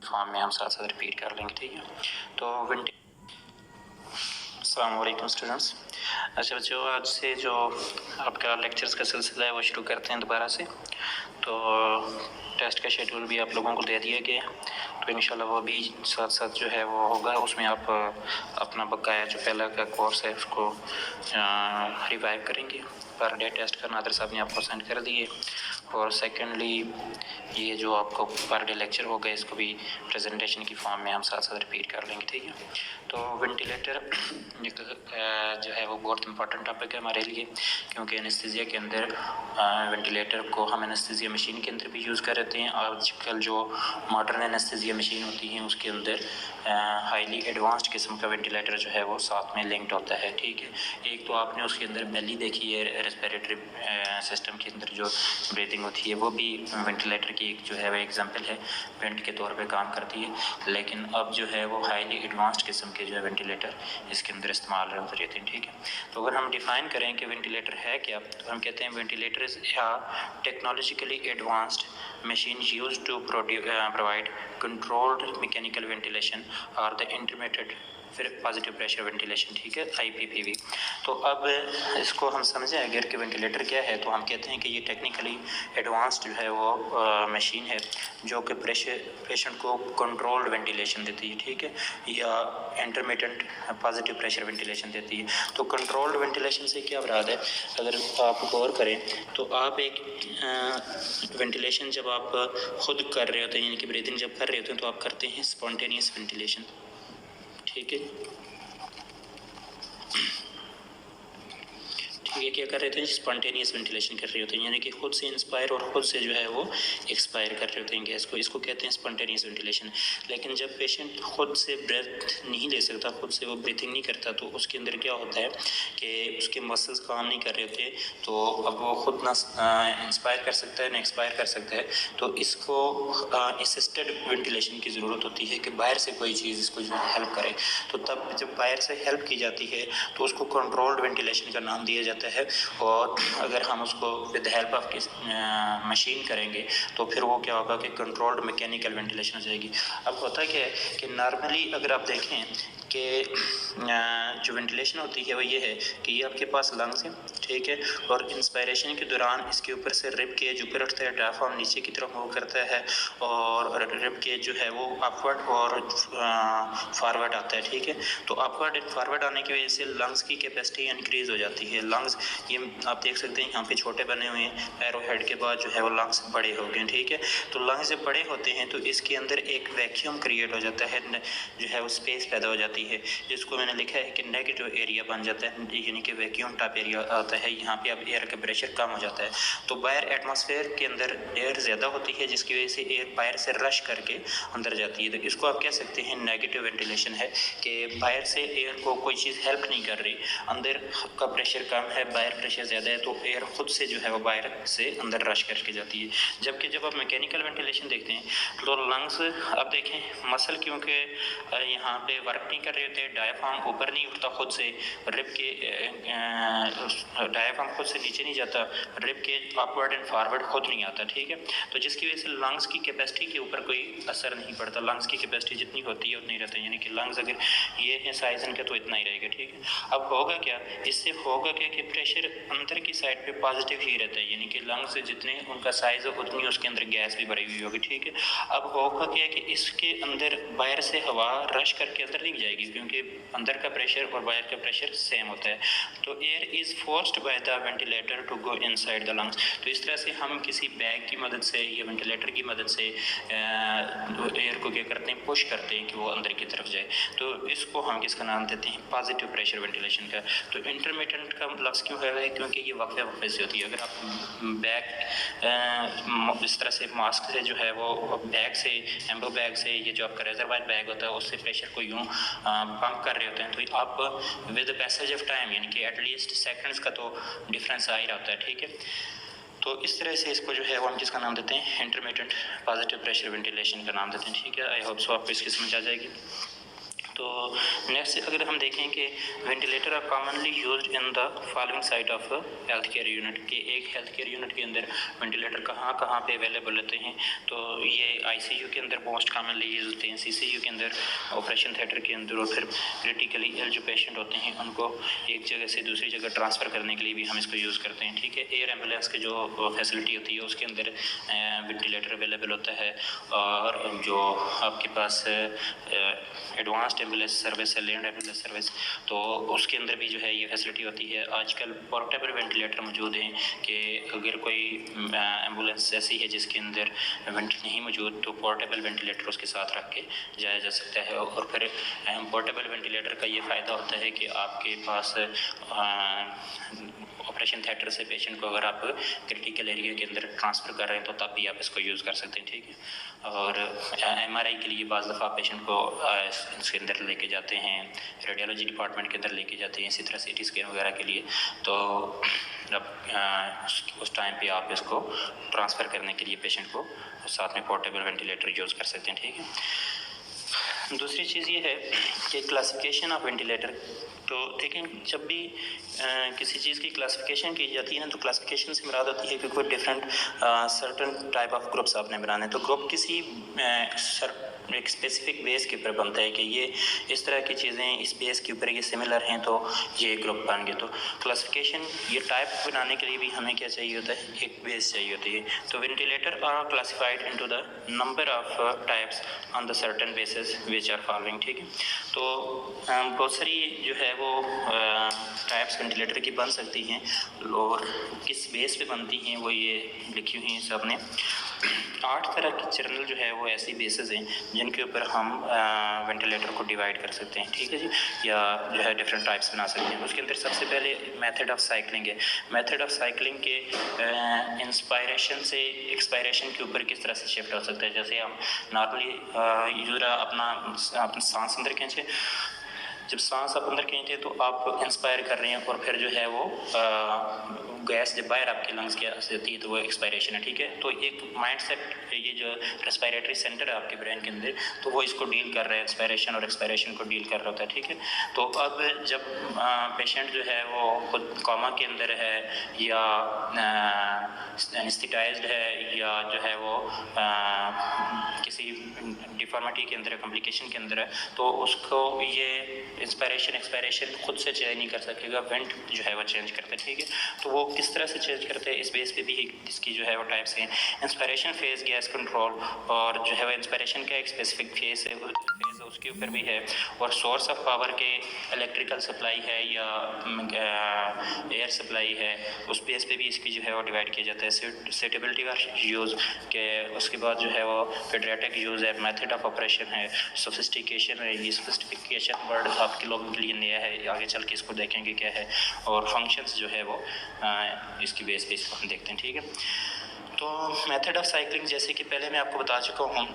Form में हम साथ साथ रिपीट कर लेंगे, ठीक है। तो अस्सलाम वालेकुम स्टूडेंट्स। अच्छा बच्चों, आज से जो आपका लेक्चर्स का सिलसिला है वो शुरू करते हैं दोबारा से। तो टेस्ट का शेड्यूल भी आप लोगों को दे दिया गया, तो इंशाल्लाह वो भी साथ साथ जो है वो होगा। उसमें आप अपना बकाया जो पहला का कोर्स है उसको रिवाइव करेंगे। पर डे टेस्ट का नादर साहब ने आपको सेंड कर दिए। और सेकेंडली ये जो आपको पर डे लेक्चर होगा इसको भी प्रेजेंटेशन की फॉर्म में हम साथ साथ रिपीट कर लेंगे, ठीक है। तो वेंटिलेटर जो है वो बहुत इंपॉर्टेंट टॉपिक है हमारे लिए, क्योंकि एनेस्थीसिया के अंदर वेंटिलेटर को हम एनेस्थीसिया मशीन के अंदर भी यूज़ कर रहे हैं। आजकल जो मॉडर्न एनेस्थीसिया मशीन होती हैं उसके अंदर हाईली एडवांस्ड किस्म का वेंटिलेटर जो है वो साथ में लिंक्ड होता है, ठीक है। एक तो आपने उसके अंदर बेली देखी है, रेस्पिरेटरी सिस्टम के अंदर जो ब्रीथिंग होती है वो भी वेंटिलेटर की एक जो है वो एग्जांपल है, वेंट के तौर पे काम करती है। लेकिन अब जो है वो हाईली एडवांस्ड किस्म के जो है वेंटिलेटर इसके अंदर इस्तेमाल होते रहते हैं, ठीक है। तो अगर हम डिफ़ाइन करें कि वेंटिलेटर है क्या, तो हम कहते हैं ventilator is technologically advanced machine used to provide controlled mechanical ventilation or the intermittent फिर पॉजिटिव प्रेशर वेंटिलेशन, ठीक है, IPPV। तो अब इसको हम समझें अगर कि वेंटिलेटर क्या है, तो हम कहते हैं कि ये टेक्निकली एडवांस्ड जो है वो मशीन है जो कि पेशेंट को कंट्रोल्ड वेंटिलेशन देती है, ठीक है, या इंटरमिटेंट पॉजिटिव प्रेशर वेंटिलेशन देती है। तो कंट्रोल्ड वेंटिलेशन से क्या मुराद है, अगर आप गौर करें तो आप एक वेंटिलेशन जब आप खुद कर रहे होते हैं, यानी कि ब्रीदिंग जब कर रहे होते हैं, तो आप करते हैं स्पॉन्टेनियस वेंटिलेशन, ठीक है। ठीक है, क्या कर रहे थे, स्पॉन्टेनियस वेंटिलेशन कर रहे होते हैं, यानी कि खुद से इंस्पायर और खुद से जो है वो एक्सपायर कर रहे होते हैं गैस को, इसको कहते हैं स्पॉन्टेनियस वेंटिलेशन। लेकिन जब पेशेंट खुद से ब्रेथ नहीं ले सकता, खुद से वो ब्रीथिंग नहीं करता, तो उसके अंदर क्या होता है कि उसके मसल्स काम नहीं कर रहे होते, तो अब वो खुद ना इंस्पायर कर सकता है ना एक्सपायर कर सकता है। तो इसको असिस्टेड वेंटिलेशन की ज़रूरत होती है कि बाहर से कोई चीज़ इसको जो है हेल्प करे। तो तब जब बाहर से हेल्प की जाती है तो उसको कंट्रोल्ड वेंटिलेशन का नाम दिया जाता है। और अगर हम उसको विद हेल्प ऑफ मशीन करेंगे तो फिर वो क्या होगा कि कंट्रोल्ड मैकेनिकल वेंटिलेशन हो जाएगी। अब होता क्या है कि नॉर्मली अगर आप देखें कि जो वेंटिलेशन होती है वो ये है कि ये आपके पास लंग्स है, ठीक है, और इंस्पायरेशन के दौरान इसके ऊपर से रिब केज ऊपर उठता है, डायफ्राम नीचे की तरफ मूव करता है, और रिब केज जो है वो अपवर्ड और फॉरवर्ड आता है, ठीक है। तो अपवर्ड एंड फॉरवर्ड आने की वजह से लंग्स की कैपेसिटी इंक्रीज़ हो जाती है। लंग्स ये आप देख सकते हैं यहाँ पे छोटे बने हुए हैं, एरो हेड के बाद जो है वो लंग्स बड़े हो गए, ठीक है। तो लंग्स जब बड़े होते हैं तो इसके अंदर एक वैक्यूम क्रिएट हो जाता है, जो है वो स्पेस पैदा हो जाती है, जिसको मैंने लिखा है कि नेगेटिव एरिया बन जाता है, यानी कि वैक्यूम टाइप एरिया आता है। यहाँ पे अब एयर का प्रेशर कम हो जाता है, तो बाहर एटमॉस्फेयर के अंदर एयर ज़्यादा होती है, जिसकी वजह से एयर बाहर से रश करके अंदर जाती है। तो इसको आप कह सकते हैं नेगेटिव वेंटिलेशन है, कि बाहर से एयर को कोई चीज़ हेल्प नहीं कर रही, अंदर का प्रेशर कम है, बाहर प्रेशर ज़्यादा है, तो एयर खुद से जो है वो बाहर से अंदर रश करके जाती है। जबकि जब आप मैकेनिकल वेंटिलेशन देखते हैं तो लंग्स आप देखें मसल क्योंकि यहाँ पे वर्क नहीं कर रहे होते, डायफ्राम ऊपर नहीं उठता खुद से, रिब के डायफ्राम खुद से नीचे नहीं जाता, रिब के अपवर्ड एंड फॉरवर्ड खुद नहीं आता, ठीक है। तो जिसकी वजह से लंग्स की कैपेसिटी के ऊपर कोई असर नहीं पड़ता, लंग्स की कैपेसिटी जितनी होती है उतनी रहती है, यानी कि लंग्स अगर ये है साइज इनका तो इतना ही रहेगा, ठीक है। अब होगा क्या, इससे होगा क्या कि प्रेशर अंदर की साइड पे पॉजिटिव ही रहता है, यानी कि लंग्स जितने उनका साइज है उतनी उसके अंदर गैस भी भरी हुई होगी, ठीक है। अब होगा क्या कि इसके अंदर बाहर से हवा रश करके अंदर नहीं जाएगी, क्योंकि अंदर का प्रेशर और बाहर का प्रेशर सेम होता है। तो air is forced by the ventilator to go inside the lungs. तो इस तरह से हम किसी बैग की मदद से या वेंटिलेटर की मदद से एयर को क्या करते हैं, पुश करते हैं कि वो अंदर की तरफ जाए। तो इसको हम किसका नाम देते हैं, पॉजिटिव प्रेशर वेंटिलेशन का। तो इंटरमिटेंट का लफ्ज़ क्यों है, क्योंकि ये वक्फे वक्फे से होती है। अगर आप बैग इस तरह से मास्क से जो है वो बैग से, एम्बो बैग से, ये जो आपका रेजरवायर बैग होता है उससे प्रेशर को यूँ पंप कर रहे होते हैं, तो आप विद पैसेज ऑफ टाइम, यानी कि एटलीस्ट सेकंड्स का तो डिफरेंस आ ही रहा होता है, ठीक है। तो इस तरह से इसको जो है वो हम किसका नाम देते हैं, इंटरमिटेंट पॉजिटिव प्रेशर वेंटिलेशन का नाम देते हैं, ठीक है। आई होप सो आपको इसकी समझ आ जाएगी। तो नेक्स्ट अगर हम देखें कि ventilator are commonly used in the following site of health care unit, के एक हेल्थ केयर यूनिट के अंदर वेंटिलेटर कहाँ कहाँ पे अवेलेबल होते हैं। तो ये आईसीयू के अंदर मोस्ट कॉमनली यूज होते हैं, सीसीयू के अंदर, ऑपरेशन थिएटर के अंदर, और फिर क्रिटिकली इल जो पेशेंट होते हैं उनको एक जगह से दूसरी जगह ट्रांसफ़र करने के लिए भी हम इसको यूज़ करते हैं। ठीक है, एयर एम्बुलेंस की जो फैसिलिटी होती है उसके अंदर वेंटिलेटर अवेलेबल होता है, और जो आपके पास एडवांस्ड एम्बुलेंस सर्विस है, लैंड एम्बुलेंस सर्विस, तो उसके अंदर भी जो है ये फैसिलिटी होती है। आजकल पोर्टेबल वेंटिलेटर मौजूद हैं कि अगर कोई एम्बुलेंस ऐसी है जिसके अंदर वेंट नहीं मौजूद तो पोर्टेबल वेंटिलेटर उसके साथ रख के जाया जा सकता है। और फिर पोर्टेबल वेंटिलेटर का ये फ़ायदा होता है कि आपके पास ऑपरेशन थिएटर से पेशेंट को अगर आप क्रिटिकल एरिया के अंदर ट्रांसफ़र कर रहे हैं तो तब भी आप इसको यूज़ कर सकते हैं। ठीक है, और एमआरआई के लिए बाज़ दफ़ा पेशेंट को इसके अंदर लेके जाते हैं, रेडियोलॉजी डिपार्टमेंट के अंदर लेके जाते हैं, इसी तरह सीटी स्कैन वगैरह के लिए। तो अब उस टाइम पे आप इसको ट्रांसफ़र करने के लिए पेशेंट को साथ में पोर्टेबल वेंटिलेटर यूज़ कर सकते हैं। ठीक है, दूसरी चीज़ ये है कि क्लासिफिकेशन ऑफ वेंटिलेटर। तो देखें, जब भी किसी चीज़ की क्लासिफिकेशन की जाती है ना, तो क्लासिफिकेशन से मुराद होती है कि कोई different certain type of groups आपने बनाने। तो ग्रुप किसी एक स्पेसिफिक बेस के ऊपर बनता है कि ये इस तरह की चीज़ें इस बेस के ऊपर ये सिमिलर हैं तो ये ग्रुप बन गए। तो क्लासिफिकेशन ये टाइप बनाने के लिए भी हमें क्या चाहिए होता है, एक बेस चाहिए होती है। तो ventilator are classified into the number of types on the certain basis which are following. ठीक है, तो बहुत सारी जो है वो टाइप्स वेंटिलेटर की बन सकती हैं, और किस बेस पे बनती हैं वो ये लिखी हुई हैं सबने। 8 तरह की जर्नल जो है वो ऐसी बेसिस हैं जिनके ऊपर हम वेंटिलेटर को डिवाइड कर सकते हैं। ठीक है जी, या जो है डिफरेंट टाइप्स बना सकते हैं। उसके अंदर सबसे पहले मेथड ऑफ साइकिलिंग है। मेथड ऑफ साइकिलिंग के इंस्पायरेशन से एक्सपायरेशन के ऊपर किस तरह से शिफ्ट हो सकता है। जैसे हम नॉर्मली यूजरा अपना सांस अंदर खींचे, जब सांस आप अंदर खींचते तो आप इंस्पायर कर रहे हैं, और फिर जो है वो गैस जब बाहर आपके लंग्स के से आती है तो वो एक्सपायरेशन है। ठीक है, तो एक माइंड सेट, ये जो रेस्पिरेटरी सेंटर है आपके ब्रेन के अंदर, तो वो इसको डील कर रहा है, इंस्पायरेशन और एक्सपायरेशन को डील कर रहा होता है। ठीक है, तो अब जब पेशेंट जो है वो खुद कोमा के अंदर है या एनेस्थेटाइज्ड है या जो है वो किसी डिफॉर्मिटी के अंदर, कॉम्प्लिकेशन के अंदर है, तो उसको ये इंस्पायरेशन एक्सपायरेशन खुद से चेंज नहीं कर सकेगा, वेंट जो है वो चेंज करते हैं। ठीक है, तो वो किस तरह से चेंज करते हैं इस बेस पे भी इसकी जो है वो टाइप्स हैं। इंस्पायरेशन फेज गैस कंट्रोल, और जो है वो इंस्पायरेशन का एक स्पेसिफिक फेज है, उसके ऊपर भी है। और सोर्स ऑफ पावर के इलेक्ट्रिकल सप्लाई है या एयर सप्लाई है, उस बेस पे भी इसकी जो है वो डिवाइड किया जाता है। सूटेबिलिटी का यूज़ के उसके बाद जो है वो पेडियाट्रिक यूज़ है, मेथड ऑफ ऑपरेशन है, सोफिस्टिकेशन है। ये सोफिस्टिकेशन वर्ड आपके लोगों के लिए नया है, आगे चल के इसको देखेंगे क्या है, और फंक्शंस जो है वो इसकी बेस पे इसको हम देखते हैं। ठीक है, तो मेथड ऑफ साइकिलिंग जैसे कि पहले मैं आपको बता चुका हूँ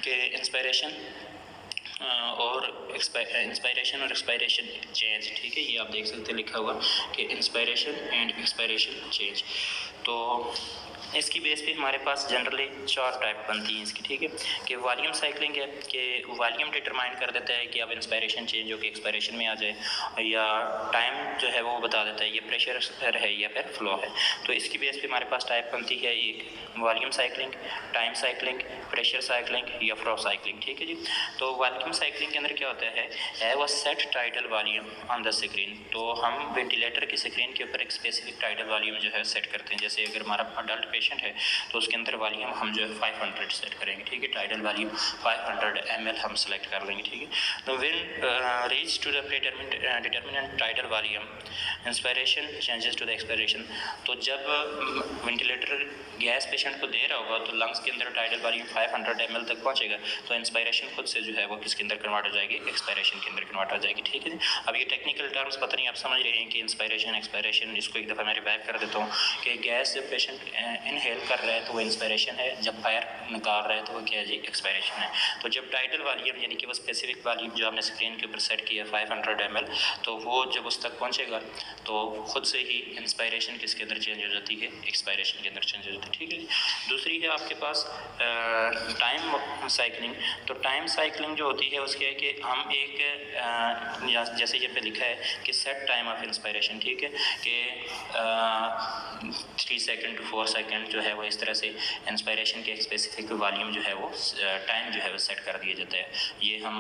कि इंस्पायरेशन और इंस्पायरेशन और एक्सपायरेशन चेंज। ठीक है, ये आप देख सकते हैं लिखा हुआ कि इंस्पायरेशन एंड एक्सपायरेशन चेंज। तो इसकी बेस पे हमारे पास जनरली 4 टाइप बनती हैं इसकी। ठीक है, कि वॉल्यूम साइकिलिंग है कि वॉल्यूम डिटरमाइन कर देता है कि अब इंस्पायरेशन चेंज हो के एक्सपायरेशन में आ जाए, या टाइम जो है वो बता देता है ये प्रेशर है या फिर फ्लो है। तो इसकी बेस पे हमारे पास टाइप बनती है एक volume cycling, time cycling, pressure cycling या फ्लो साइकिलिंग। ठीक है जी, तो वॉल्यूम साइकिलिंग के अंदर क्या होता है वो set tidal volume on the screen. तो हम वेंटिलेटर की स्क्रीन के ऊपर एक स्पेसिफिक टाइडल वॉल्यूम जो है सेट करते हैं। जैसे अगर हमारा अडल्ट पेशेंट है तो उसके अंदर वॉल्यूम हम जो है 500 सेट करेंगे। ठीक है, टाइडल वॉल्यूम 500 ml हम सेलेक्ट कर लेंगे। ठीक है, तो when reach to the determinant tidal volume inspiration changes to the expiration. तो जब वेंटिलेटर गैस पेशेंट को दे रहा होगा तो लंग्स के अंदर टाइडल वॉल्यूम 500 ml तक पहुंचेगा, तो इंस्पायरेशन खुद से जो है वो किसके अंदर कन्वर्ट हो जाएगी, एक्सपायरेशन के अंदर कन्वर्ट हो जाएगी। ठीक है, अब ये टेक्निकल टर्म्स पता नहीं आप समझ रहे हैं कि इंस्पायरेशन एक्सपायरेशन, इसको एक दफ़ा मैं रिवाइव कर देता हूँ कि गैस जब पेशेंट इनहेल कर रहा है तो वो इंस्पायरेशन है, जब फायर निकाल रहा है तो वो क्या है जी, एक्सपायरेशन है। तो जब टाइडल वॉल्यूम यानी कि वो स्पेसिफिक वॉल्यूम जो आपने स्क्रीन के ऊपर सेट किया 500 ml, तो वो जब उस तक पहुँचेगा तो खुद से ही इंस्पायरेशन किसके अंदर चेंज हो जाती है, एक्सपायरेशन के अंदर चेंज हो जाती है। ठीक है, दूसरी है आपके पास टाइम साइकिलिंग, तो टाइम साइकिलिंग जो होती है उसके है कि हम एक जैसे ये पे लिखा है कि सेट टाइम ऑफ इंस्पायरेशन, ठीक है, कि 3 सेकंड टू 4 सेकंड जो है वो इस तरह से इंस्पायरेशन के एक स्पेसिफिक वॉल्यूम जो है वो टाइम जो है वो सेट कर दिया जाता है। ये हम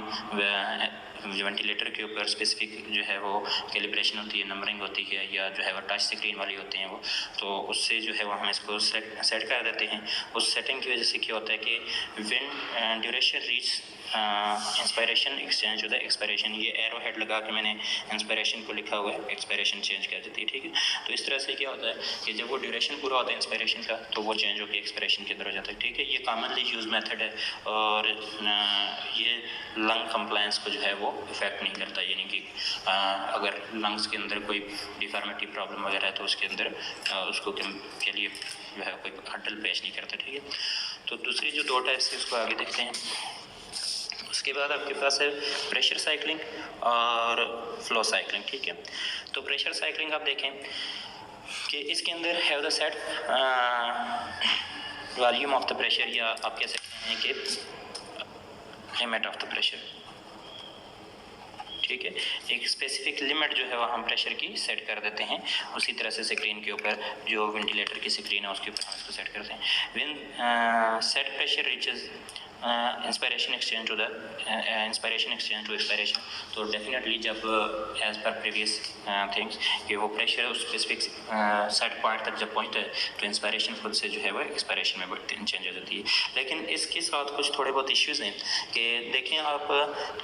वेंटिलेटर के ऊपर स्पेसिफिक जो है वो कैलिब्रेशन होती है, नंबरिंग होती है, या जो है वो टच स्क्रीन वाली होती हैं वो, तो उससे जो है वो हम इसको सेट कर देते हैं। उस सेटिंग की वजह से क्या होता है कि when duration reach inspiration exchange होता है एक्सपायरेशन, ये एरो हेड लगा के मैंने इंस्पायरेशन को लिखा हुआ है, एक्सपायरेशन चेंज कर देती है, ठीक है। तो इस तरह से क्या होता है कि जब वो ड्यूरेशन पूरा होता है इंस्पायरेशन का तो वो चेंज होकर एक्सपायरेशन के अंदर हो जाता है, ठीक है। ये कॉमनली यूज मेथड है और ये लंग कंप्लायंस को जो है वो इफेक्ट नहीं करता, यानी कि अगर लंग्स के अंदर कोई डिफॉर्मिटी प्रॉब्लम वगैरह है तो उसके अंदर उसको के लिए जो है कोई हर्डल पेश नहीं करता, ठीक है। तो दूसरी जो 2 टाइप्स है उसको आगे देखते हैं। उसके बाद आपके पास है प्रेशर साइकिलिंग और फ्लो साइकिलिंग, ठीक है। तो प्रेशर साइकिलिंग आप देखें कि इसके अंदर have the set volume of the pressure, या आप कह सकते हैं कि लिमिट ऑफ द प्रेशर, ठीक है। एक स्पेसिफिक लिमिट जो है वो हम प्रेशर की सेट कर देते हैं। उसी तरह से स्क्रीन के ऊपर जो वेंटिलेटर की स्क्रीन है उसके ऊपर हम इसको सेट करते हैं। When set pressure reaches inspiration exchange to the inspiration exchange to expiration, तो डेफिनेटली जब एज पर प्रीवियस थिंग्स कि वो प्रेशर उस स्पेसिफिक सेट पॉइंट तक जब पहुँचता है तो इंस्पायरेशन खुद से जो है वो एक्सपायरेशन में चेंज हो जाती है। लेकिन इसके साथ कुछ थोड़े बहुत इश्यूज़ हैं कि देखें आप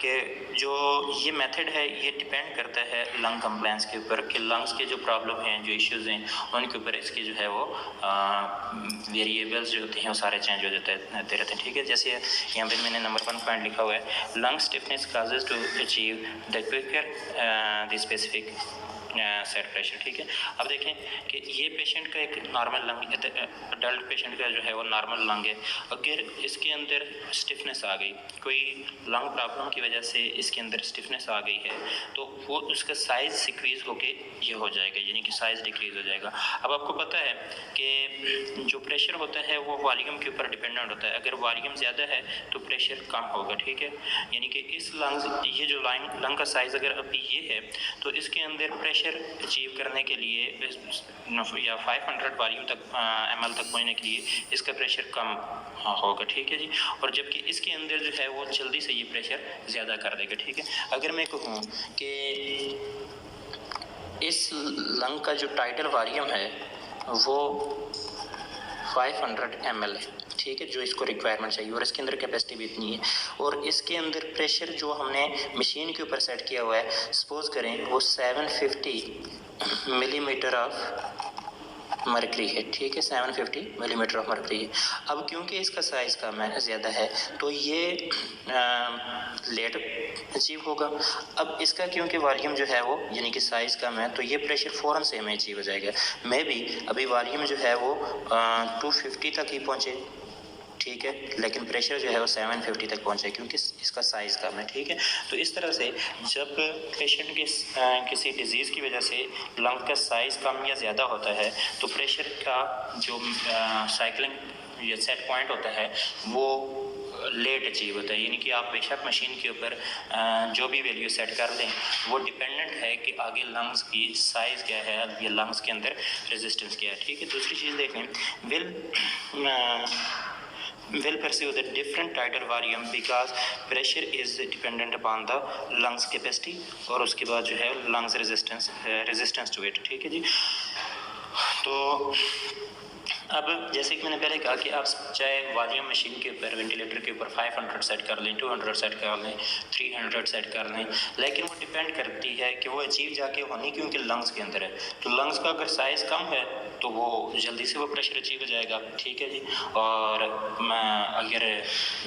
कि जो ये मेथड है ये डिपेंड करता है लंग कंप्लायंस के ऊपर, कि लंग्स के जो प्रॉब्लम हैं, जो इश्यूज़ हैं, उनके ऊपर इसके जो है वो वेरिएबल्स जो होते हैं वो सारे चेंज हो जाते रहते हैं, ठीक है। जैसे यहाँ पे मैंने नंबर 1 पॉइंट लिखा हुआ है, lung stiffness causes to achieve the quicker the specific set pressure, ठीक है। अब देखें कि ये पेशेंट का एक नॉर्मल लंग, अडल्ट पेशेंट का जो है वो नॉर्मल लंग है, अगर इसके अंदर स्टिफनेस आ गई, कोई लंग प्रॉब्लम की वजह से इसके अंदर स्टिफनेस आ गई है, तो वो उसका साइज़ डिक्रीज़ होके ये हो जाएगा, यानी कि साइज़ डिक्रीज़ हो जाएगा। अब आपको पता है कि जो प्रेशर होता है वो वॉल्यूम के ऊपर डिपेंडेंट होता है, अगर वॉल्यूम ज़्यादा है तो प्रेशर कम होगा, ठीक है। यानी कि इस लंग, ये जो लंग का साइज़ अगर अभी ये है तो इसके अंदर प्रेशर अचीव करने के लिए या 500 वॉल्यूम तक ml तक पहुंचने के लिए इसका प्रेशर कम होगा, ठीक है जी। और जबकि इसके अंदर जो है वो जल्दी से ये प्रेशर ज़्यादा कर देगा, ठीक है। अगर मैं कहूँ कि इस लंग का जो टाइटल वॉल्यूम है वो 500 ml है, ठीक है, जो इसको रिक्वायरमेंट चाहिए, और इसके अंदर कैपेसिटी भी इतनी है, और इसके अंदर प्रेशर जो हमने मशीन के ऊपर सेट किया हुआ है, सपोज करें वो 750 मिलीमीटर ऑफ मरकरी है, ठीक है, 750 मिलीमीटर ऑफ मरकरी है। अब क्योंकि इसका साइज़ कम है, ज़्यादा है, तो ये लेट अचीव होगा। अब इसका क्योंकि वॉल्यूम जो है वो यानी कि साइज़ कम है, तो ये प्रेशर फ़ौरन से हमें अचीव हो जाएगा। मे भी अभी वॉल्यूम जो है वो 250 तक ही पहुँचे, ठीक है, लेकिन प्रेशर जो है वो 750 तक पहुंचे क्योंकि इसका साइज़ कम है, ठीक है। तो इस तरह से जब पेशेंट के किसी डिजीज़ की वजह से लंग का साइज़ कम या ज़्यादा होता है तो प्रेशर का जो साइकिलिंग या सेट पॉइंट होता है वो लेट अचीव होता है, यानी कि आप बेशक मशीन के ऊपर जो भी वैल्यू सेट कर लें वो डिपेंडेंट है कि आगे लंग्स की साइज़ क्या है या लंग्स के अंदर रेजिस्टेंस क्या है, ठीक है। दूसरी चीज़ देखें, will pursue the different tidal volume because pressure is dependent upon the lungs capacity और उसके बाद जो है lungs resistance to it, ठीक है जी। तो अब जैसे कि मैंने पहले कहा कि आप चाहे वॉल्यूम मशीन के ऊपर, वेंटिलेटर के ऊपर 500 सेट कर लें, 200 सेट कर लें, 300 सेट कर लें, लेकिन वो डिपेंड करती है कि वो अचीव जाके होनी क्योंकि लंग्स के अंदर है। तो लंग्स का अगर साइज़ कम है तो वो जल्दी से वो प्रेशर अचीव हो जाएगा, ठीक है जी। और अगर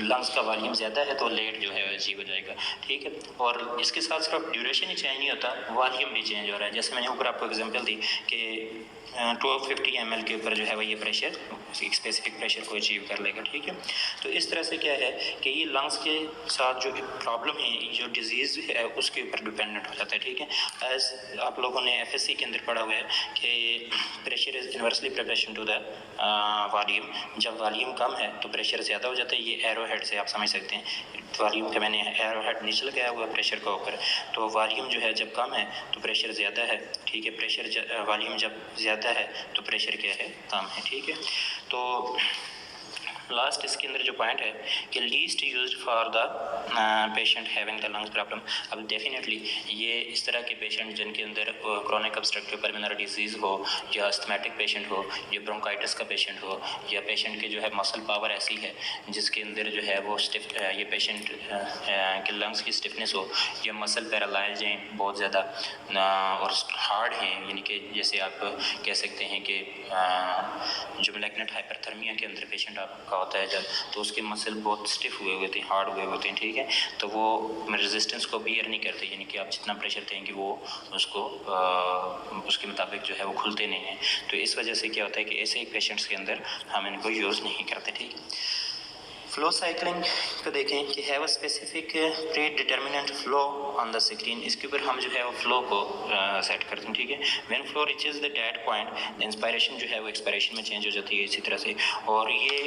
लंग्स का वॉल्यूम ज़्यादा है तो लेट जो है अचीव हो जाएगा, ठीक है। और इसके साथ सिर्फ ड्यूरेशन ही चेंज नहीं होता, वॉल्यूम भी चेंज हो रहा है। जैसे मैंने ऊपर आपको एग्जांपल दी कि 250 ml के ऊपर जो है वो ये प्रेशर एक स्पेसिफिक प्रेशर को अचीव कर लेगा, ठीक है। तो इस तरह से क्या है कि ये लंग्स के साथ जो प्रॉब्लम है, जो डिजीज़ है, उसके ऊपर डिपेंडेंट हो जाता है, ठीक है। एज आप लोगों ने FSC के अंदर पढ़ा हुआ है कि pressure is inversely proportional to the volume. जब वॉल्यूम कम है तो प्रेशर ज़्यादा हो जाता है। ये एरो हेड से आप समझ सकते हैं, वॉल्यूम का मैंने एरो हेड नीचे लगाया हुआ प्रेशर का ऊपर, तो वॉल्यूम जो है जब कम है तो प्रेशर ज़्यादा है, ठीक है। प्रेशर वॉल्यूम जब ज़्यादा है तो प्रेशर क्या है, कम है, ठीक है। तो लास्ट इसके अंदर जो पॉइंट है कि least used for the patient having the lungs problem. अब डेफिनेटली ये इस तरह के पेशेंट जिनके अंदर क्रोनिक ऑब्स्ट्रक्टिव पल्मोनरी डिजीज़ हो, या अस्थमैटिक पेशेंट हो, या ब्रोंकाइटिस का पेशेंट हो, या पेशेंट के जो है मसल पावर ऐसी है जिसके अंदर जो है वो स्टिफ, ये पेशेंट के लंग्स की स्टिफनेस हो, या मसल पैरालाइज हैं बहुत ज़्यादा और हार्ड हैं, यानी कि जैसे आप कह सकते हैं कि जो मैलिग्नेंट हाइपरथर्मिया के अंदर पेशेंट आपका होता है जब, तो उसके मसल बहुत स्टिफ हुए होते हैं, हार्ड हुए होते हैं, ठीक है। तो वो रेजिस्टेंस को बियर नहीं करते, यानी कि आप जितना प्रेशर देंगे वो उसको उसके मुताबिक जो है वो खुलते नहीं हैं। तो इस वजह से क्या होता है कि ऐसे पेशेंट्स के अंदर हम इनको यूज़ नहीं करते, ठीक है। फ्लो साइकिलिंग को देखें कि have a specific pre determinant flow on the screen. इसके ऊपर हम जो है वो फ्लो को सेट करते हैं, ठीक है। When flow reaches the dead point, inspiration जो है वो एक्सपायरेशन में चेंज हो जाती है इसी तरह से। और ये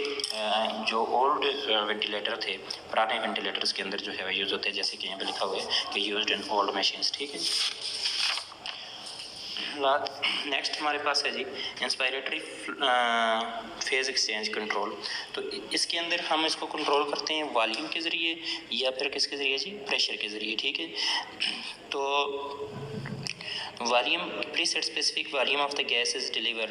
जो ओल्ड वेंटिलेटर थे, पुराने वेंटिलेटर्स के अंदर जो है वो यूज़ होते हैं, जैसे कि यहाँ पे लिखा हुआ है कि यूज्ड इन ओल्ड मशीन्स, ठीक है। नेक्स्ट हमारे पास है जी इंस्पायरेटरी फेज एक्सचेंज कंट्रोल। तो इसके अंदर हम इसको कंट्रोल करते हैं वॉल्यूम के ज़रिए या फिर किसके ज़रिए जी, प्रेशर के ज़रिए, ठीक है। तो volume preset specific volume of the gas is delivered,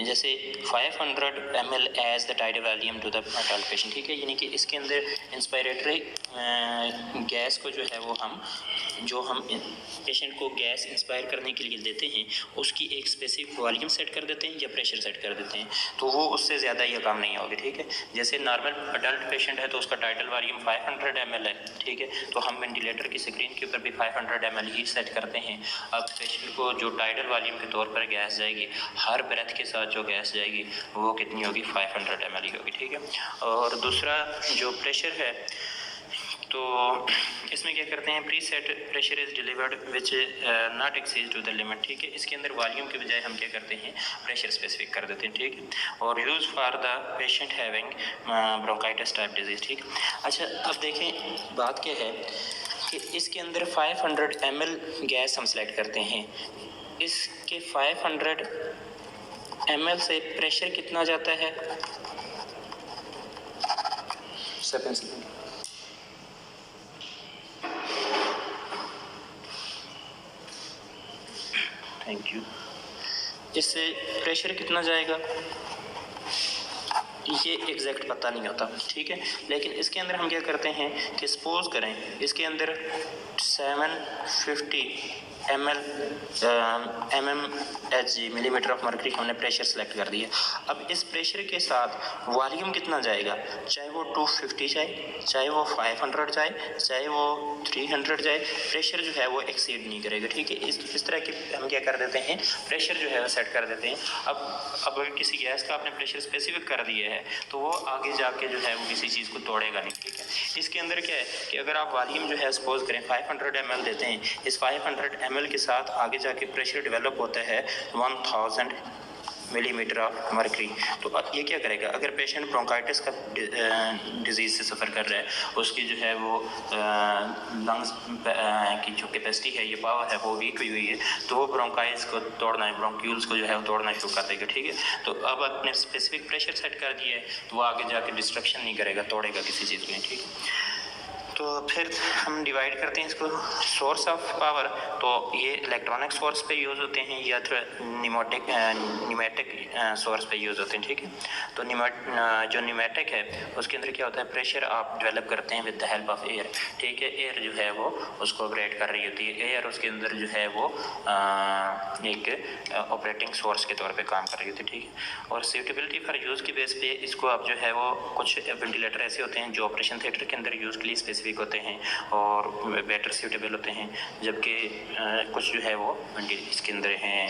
जैसे 500 ml as the tidal volume to the adult patient, ठीक है। यानी कि इसके अंदर इंस्पायरेटरी गैस को जो है वो हम पेशेंट को गैस इंस्पायर करने के लिए देते हैं, उसकी एक स्पेसिफिक वॉल्यूम सेट कर देते हैं या प्रेशर सेट कर देते हैं, तो वो उससे ज़्यादा ये काम नहीं होगा, ठीक है। जैसे नॉर्मल अडल्ट पेशेंट है तो उसका टाइडल वॉल्यूम 500 ml है, ठीक है। तो हम वेंटिलेटर की स्क्रीन के ऊपर भी 500 ml ही सेट करते हैं। अब पेशेंट को जो टाइडल वॉल्यूम के तौर पर गैस जाएगी, हर ब्रेथ के साथ जो गैस जाएगी वो कितनी होगी, 500 ml होगी, ठीक है। और दूसरा जो प्रेशर है, तो इसमें क्या करते हैं, preset pressure is delivered which not exceed to the limit, ठीक है। इसके अंदर वॉल्यूम के बजाय हम क्या करते हैं, प्रेशर स्पेसिफिक कर देते हैं, ठीक है। और use for the patient having bronchitis type disease, ठीक। अच्छा, अब देखें बात क्या है कि इसके अंदर 500 ml गैस हम सेलेक्ट करते हैं। इसके 500 ml से प्रेशर कितना जाता है, 7 सेकेंड। Thank you. इससे प्रेशर कितना जाएगा ये एग्जैक्ट पता नहीं होता, ठीक है। लेकिन इसके अंदर हम क्या करते हैं कि सपोज करें इसके अंदर 750 mmHg मिलीमीटर ऑफ मर्करी हमने प्रेशर सेलेक्ट कर दिया। अब इस प्रेशर के साथ वॉल्यूम कितना जाएगा, चाहे वो 250 जाए, चाहे वो 500 जाए, चाहे वो 300 जाए, प्रेशर जो है वो एक्सीड नहीं करेगा, ठीक है। इस तरह के हम क्या कर देते हैं, प्रेशर जो है वो सेट कर देते हैं। अब अगर किसी गैस का आपने प्रेशर स्पेसिफिक कर दिया है तो वो आगे जाके जो है वो किसी चीज़ को तोड़ेगा नहीं, ठीक है। इसके अंदर क्या है कि अगर आप वॉल्यूम जो है सपोज करें 500 ml देते हैं, इस 500 ml के साथ आगे जाके प्रेशर डेवलप होता है 1000 मिलीमीटर ऑफ मर्करी। तो ये क्या करेगा, अगर पेशेंट ब्रोंकाइटिस का डिजीज़ से सफ़र कर रहा है, उसकी जो है वो लंग्स की जो कैपेसिटी है, ये पावर है, वो वीक हुई है, तो वो ब्रोंकाइटिस को तोड़ना है, ब्रोंक्यूल्स को जो है वो तोड़ना शुरू कर देगा, ठीक है। तो अब आपने स्पेसिफिक प्रेशर सेट कर दिया है तो वो आगे जाके डिस्ट्रक्शन नहीं करेगा, तोड़ेगा किसी चीज़ में, ठीक है। तो फिर हम डिवाइड करते हैं इसको सोर्स ऑफ पावर, तो ये इलेक्ट्रॉनिक सोर्स पे यूज़ होते हैं या फिर न्यूमेटिक सोर्स पे यूज़ होते हैं, ठीक है। तो जो न्यूमेटिक है उसके अंदर क्या होता है, प्रेशर आप डेवलप करते हैं with the help of air, ठीक है। एयर जो है वो उसको ऑपरेट कर रही होती है, एयर उसके अंदर जो है वो एक ऑपरेटिंग सोर्स के तौर पे काम कर रही होती है, ठीक है। और सूटेबिलिटी फॉर यूज़ की बेस पे इसको आप जो है वो कुछ वेंटिलेटर ऐसे होते हैं जो ऑपरेशन थिएटर के अंदर यूज़ के लिए स्पेसिफिक स्पेसिफिक होते हैं और बेटर सूटेबल होते हैं, जबकि कुछ जो है वो इसके अंदर हैं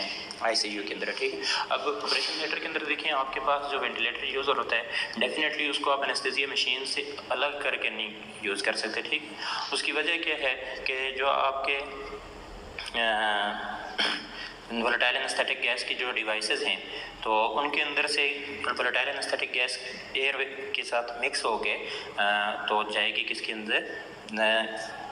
ICU के अंदर, ठीक है। अब ऑपरेशन थिएटर के अंदर देखें, आपके पास जो वेंटिलेटर यूज़ होता है डेफिनेटली उसको आप एनेस्थीसिया मशीन से अलग करके नहीं यूज़ कर सकते, ठीक। उसकी वजह क्या है कि जो आपके वोलेटाइल एनेस्थेटिक गैस की जो डिवाइसेस हैं तो उनके अंदर से वोलेटाइल एनेस्थेटिक गैस एयर के साथ मिक्स हो के तो जाएगी किसके अंदर,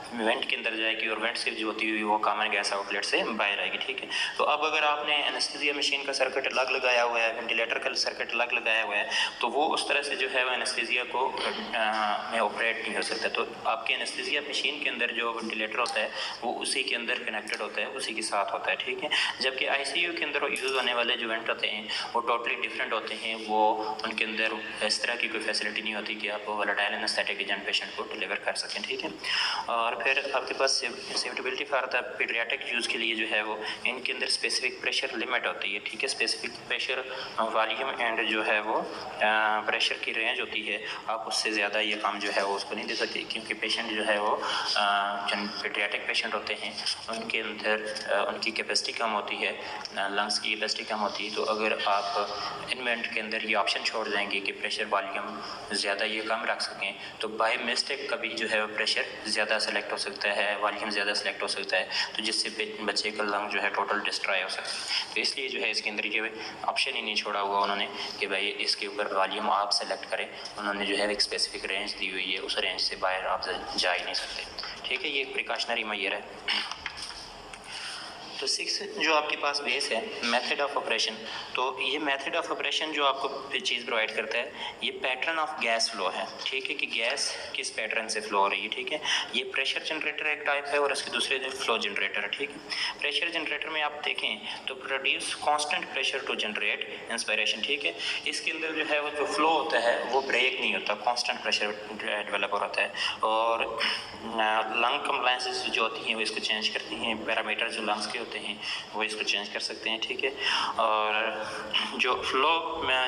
वेंट के अंदर जाएगी और वेंट से जो होती हुई वो कॉमन गैस आउटलेट से बाहर आएगी, ठीक है। तो अब अगर आपने एनेस्थीसिया मशीन का सर्किट अलग लगाया हुआ है, वेंटिलेटर का सर्किट अलग लगाया हुआ है, तो वो उस तरह से जो है वो एनेस्थीसिया को में ऑपरेट नहीं हो सकता। तो आपके एनेस्थीसिया मशीन के अंदर जो वेंटिलेटर होता है वो उसी के अंदर कनेक्टेड होता है, उसी के साथ होता है, ठीक है। जबकि ICU के अंदर यूज़ होने वाले जो वेंट होते हैं वो टोटली डिफरेंट होते हैं, वो उनके अंदर इस तरह की कोई फैसिलिटी नहीं होती कि आप वोलेटाइल एनेस्थेटिक एजेंट पेशेंट को डिलीवर कर सकें, ठीक है। और फिर आपके पास suitability for the paediatric use के लिए जो है वो इनके अंदर स्पेसिफिक प्रेशर लिमिट होती है, ठीक है। स्पेसिफिक प्रेशर वॉल्यूम एंड जो है वो प्रेशर की रेंज होती है, आप उससे ज़्यादा ये काम जो है वो उसको नहीं दे सकते, क्योंकि पेशेंट जो है वो जिन पीडियाट्रिक पेशेंट होते हैं उनके अंदर उनकी कैपेसिटी कम होती है, लंग्स की कैपेसिटी कम होती है। तो अगर आप इन्वेंट के अंदर ये ऑप्शन छोड़ देंगे कि प्रेशर वॉल्यूम ज़्यादा ये कम रख सकें, तो बाय मिस्टेक कभी जो है वो प्रेशर ज़्यादा सेलेक्ट हो सकता है, वॉल्यूम ज़्यादा सेलेक्ट हो सकता है, तो जिससे बच्चे का लंग जो है टोटल डिस्ट्रॉय हो सकता है। तो इसलिए जो है इसके अंदर ये ऑप्शन ही नहीं छोड़ा हुआ उन्होंने कि भाई इसके ऊपर वॉल्यूम आप सेलेक्ट करें। उन्होंने जो है एक स्पेसिफिक रेंज दी हुई है, उस रेंज से बाहर आप जा ही नहीं सकते, ठीक है। ये एक प्रिकॉशनरी मेजर है। तो 6 जो आपके पास बेस है मेथड ऑफ ऑपरेशन, तो ये मेथड ऑफ ऑपरेशन जो आपको चीज़ प्रोवाइड करता है ये पैटर्न ऑफ गैस फ्लो है, ठीक है, कि गैस किस पैटर्न से फ्लो हो रही है, ठीक है। ये प्रेशर जनरेटर एक टाइप है और इसके दूसरे जो फ्लो जनरेटर है, ठीक है। प्रेशर जनरेटर में आप देखें तो produce constant pressure to generate inspiration, ठीक है। इसके अंदर जो है वो जो फ्लो होता है वो ब्रेक नहीं होता, कांस्टेंट प्रेशर डेवलप होता है। और लंग कंप्लायंसेस जो होती हैं वो इसको चेंज करती हैं, पैरामीटर जो लंग्स के होते हैं वो इसको चेंज कर सकते हैं, ठीक है। और जो फ्लो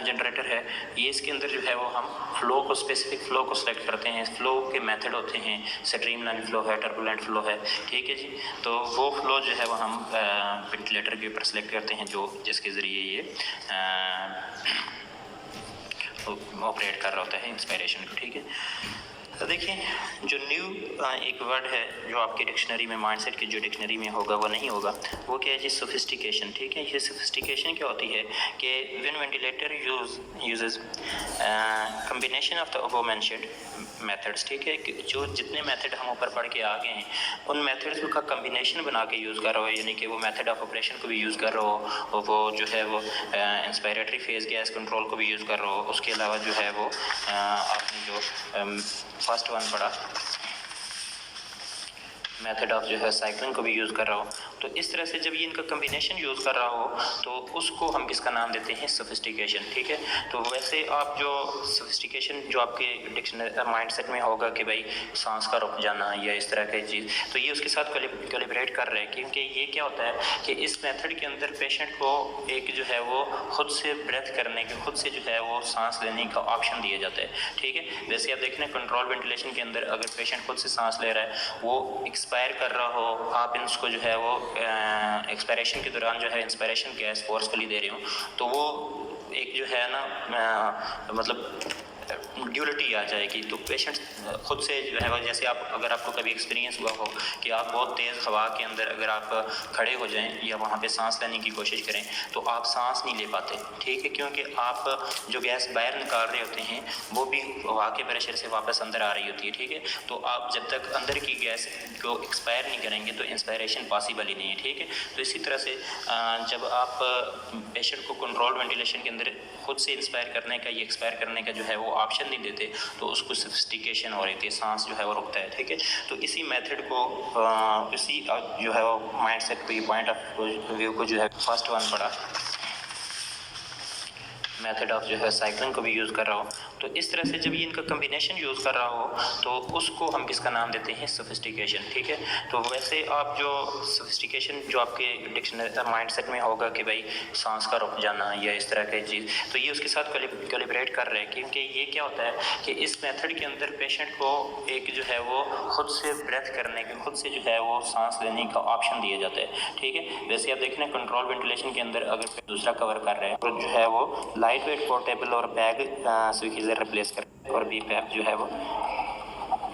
जनरेटर है ये इसके अंदर जो है वो हम फ्लो को स्पेसिफिक फ्लो को सिलेक्ट करते हैं। फ्लो के मेथड होते हैं, स्ट्रीमलाइन फ्लो है, टर्बुलेंट फ्लो है, ठीक है जी। तो वो फ्लो जो है वो हम वेंटिलेटर के ऊपर सिलेक्ट करते हैं जो जिसके ज़रिए ये ऑपरेट कर रहा होता है इंस्पायरेशन को, ठीक है। तो देखिए जो न्यू एक वर्ड है जो आपके डिक्शनरी में, माइंडसेट की जो डिक्शनरी में होगा वो नहीं होगा, वो क्या है जी, सोफिस्टिकेशन, ठीक है। ये सोफिस्टिकेशन क्या होती है कि when ventilator uses combination of the above mentioned methods, ठीक है, कि जो जितने मेथड हम ऊपर पढ़ के आ गए हैं उन मेथड्स का कम्बिनेशन बना के यूज़ कर रहा हो, यानी कि वो मेथड ऑफ ऑपरेशन को भी यूज़ कर रहा हो, वो जो है वो इंस्पायरेटरी फेज गैस कंट्रोल को भी यूज़ कर रहा हो, उसके अलावा जो है वो आपने जो फर्स्ट वन पढ़ा मेथड ऑफ जो है साइक्लिंग को भी यूज़ कर रहा हो, तो इस तरह से जब ये इनका कम्बिनेशन यूज़ कर रहा हो तो उसको हम किसका नाम देते हैं, सोफिस्टिकेशन, ठीक है। तो वैसे आप जो सोफिस्टिकेशन जो आपके डिक्शनरी माइंडसेट में होगा कि भाई सांस का रुक जाना या इस तरह की चीज़, तो ये उसके साथ कैलिब्रेट कर रहे हैं, क्योंकि ये क्या होता है कि इस मेथड के अंदर पेशेंट को एक जो है वो खुद से ब्रेथ करने के, खुद से जो है वो सांस लेने का ऑप्शन दिया जाता है, ठीक है। जैसे आप देख रहे हैं कंट्रोल वेंटिलेशन के अंदर अगर पेशेंट खुद से सांस ले रहा है, वो एक्सपायर कर रहा हो, आप इसको जो है वो एक्सपायरेशन के दौरान जो है इंस्पायरेशन गैस फोर्सफुली दे रहे हो, तो वो एक जो है ना मतलब ड्यूलिटी आ जाएगी। तो पेशेंट खुद से जो है जैसे आप अगर आपको कभी एक्सपीरियंस हुआ हो कि आप बहुत तेज़ हवा के अंदर अगर आप खड़े हो जाएं या वहाँ पे सांस लेने की कोशिश करें तो आप सांस नहीं ले पाते, ठीक है, क्योंकि आप जो गैस बाहर निकाल रहे होते हैं वो भी हवा के प्रेशर से वापस अंदर आ रही होती है, ठीक है। तो आप जब तक अंदर की गैस को एक्सपायर नहीं करेंगे तो इंस्पायरेशन पॉसिबल ही नहीं है, ठीक है। तो इसी तरह से जब आप पेशेंट को कंट्रोल वेंटिलेशन के अंदर खुद से इंस्पायर करने का या एक्सपायर करने का जो है वो ऑप्शन नहीं देते तो उसको सोफिस्टिकेशन हो रही थी, सांस जो है वो रुकता है, ठीक है। तो इसी मेथड को इसी जो है वो माइंडसेट को, ये पॉइंट ऑफ व्यू को जो है फर्स्ट वन पढ़ा मेथड ऑफ जो है साइक्लिंग को भी यूज़ कर रहा हूँ, तो इस तरह से जब ये इनका कम्बिनेशन यूज़ कर रहा हो तो उसको हम किसका नाम देते हैं, सोफिस्टिकेशन। ठीक है, तो वैसे आप जो सोफिस्टिकेशन जो आपके डिक्शनरी माइंडसेट में होगा कि भाई सांस का रुक जाना या इस तरह की चीज़, तो ये उसके साथ कैलिब्रेट कर रहे हैं, क्योंकि ये क्या होता है कि इस मेथड के अंदर पेशेंट को एक जो है वो खुद से ब्रेथ करने के, खुद से जो है वो सांस लेने का ऑप्शन दिया जाता है। ठीक है, वैसे आप देख रहे हैं कंट्रोल वेंटिलेशन के अंदर अगर दूसरा कवर कर रहे हैं तो जो है वो लाइट वेट पोर्टेबल और बैग स्पीकर रिप्लेस कर, और BPAP जो है वो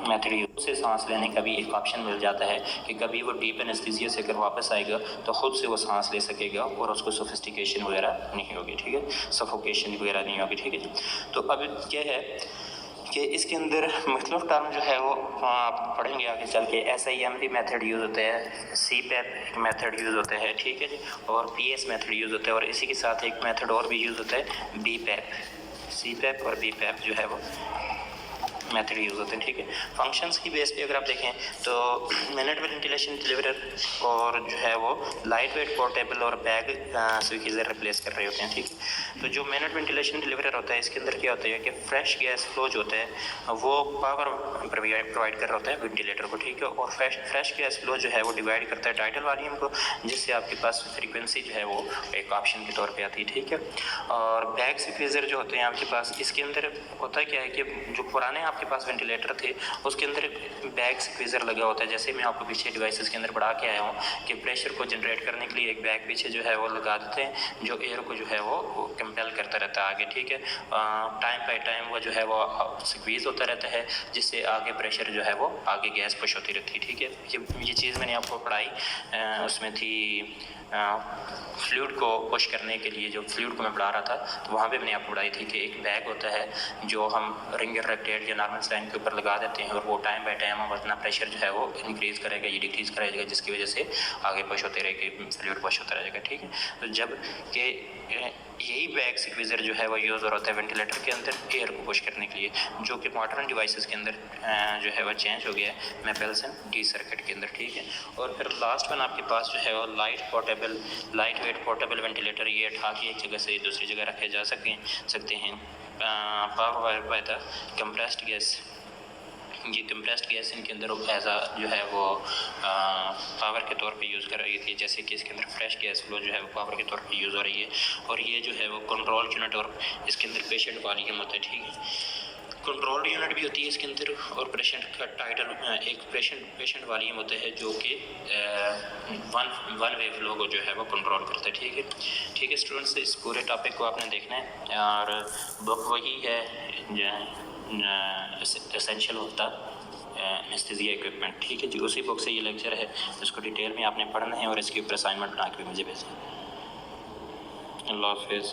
मेथड यूज से सांस लेने का भी एक ऑप्शन मिल जाता है कि कभी वो डीप एनेस्थीसिया से अगर वापस आएगा तो खुद से वो सांस ले सकेगा और उसको सोफिस्टिकेशन वगैरह नहीं होगी। ठीक है, सफोकेशन वगैरह नहीं होगी। ठीक है, तो अब क्या है कि इसके अंदर मुख्तलिफ टर्म जो है वो आप पढ़ेंगे आगे चल के। SIMP मेथड यूज़ होता है, CPAP मेथड यूज़ होता है। ठीक है जी, और PS मेथड यूज़ होता है, और इसी के साथ एक मेथड और भी यूज़ होता है BPAP। CPAP और BPAP जो है वो मेथड यूज़ होते हैं। ठीक है, फंक्शंस की बेस पे अगर आप देखें तो मिनट वेंटिलेशन डिलीवरर और जो है वो लाइट वेट पोर्टेबल और बैग स्पीकर रिप्लेस कर रहे होते हैं। ठीक है, तो जो मिनट वेंटिलेशन डिलीवरर होता है इसके अंदर क्या होता है कि फ्रेश गैस फ्लो जो होता है वो पावर प्रोवाइड कर रहा होता है वेंटिलेटर को। ठीक है, और फ्रेश गैस फ्लो जो है वो डिवाइड करता है टाइटल वॉल्यूम को, जिससे आपके पास फ्रीक्वेंसी जो है वो एक ऑप्शन के तौर पे आती है। ठीक है, और बैग स्पीकर जो होते हैं आपके पास, इसके अंदर होता है क्या है कि जो पुराने आपके पास वेंटिलेटर थे उसके अंदर बैग स्क्वीजर लगा होता है। जैसे मैं आपको पीछे डिवाइसेस के अंदर बढ़ा के आया हूँ कि प्रेशर को जनरेट करने के लिए एक बैग पीछे जो है वो लगा देते हैं जो एयर को जो है वो कंपेल करता रहता है आगे। ठीक है, टाइम बाय टाइम वो जो है वो स्क्वीज होता रहता है, जिससे आगे प्रेशर जो है वो आगे गैस पुश होती रहती है। ठीक है, ये चीज़ मैंने आपको पढ़ाई, उसमें थी फ्लूइड को पुश करने के लिए, जो फ्लूइड को मैं पढ़ा रहा था तो वहाँ पे मैंने आपको पढ़ाई थी कि एक बैग होता है जो हम रिंगर रेक्टेट या नॉर्मल स्लाइन के ऊपर लगा देते हैं, और वो टाइम बाय टाइम हम अपना प्रेशर जो है वो इंक्रीज़ करेगा या डिक्रीज़ करेगा, जिसकी वजह से आगे पुश होते रहेगा, फ्लूइड पुश होता रहेगा। ठीक है, तो जब के यही बैग स्क्वीज़र जो है वो यूज़ हो रहा है वेंटिलेटर के अंदर एयर को पुश करने के लिए, जो कि मॉडर्न डिवाइसेस के अंदर जो है वो चेंज हो गया है मैपेल्सन डी सर्किट के अंदर। ठीक है, और फिर लास्ट वन आपके पास जो है वो लाइट वेट पोर्टेबल वेंटिलेटर, ये उठा के एक जगह से दूसरी जगह रखे जा सकते हैं। Power by the compressed gas, ये कंप्रेस्ड गैस इनके अंदर एज जो है वो पावर के तौर पे यूज़ कर रही थी, जैसे कि इसके अंदर फ्रेश गैस फ्लो जो है वो पावर के तौर पे यूज़ हो रही है, और ये जो है वो कंट्रोल यूनिट और इसके अंदर पेशेंट वॉल्यूम होता है। ठीक है, कंट्रोल यूनिट भी होती है इसके अंदर, और पेशेंट का टाइटल एक पेशेंट वॉल्यूम होता है जो कि वन वे फ्लो को जो है वो कंट्रोल करता है। ठीक है स्टूडेंट्स, इस पूरे टॉपिक को आपने देखना है, और बुक वही है एसेंशियल होता एनेस्थीसिया इक्विपमेंट। ठीक है जी, उसी बुक से ये लेक्चर है, इसको डिटेल में आपने पढ़ना है और इसके ऊपर असाइनमेंट बना के मुझे भेजना। अल्लाह हाफिज़।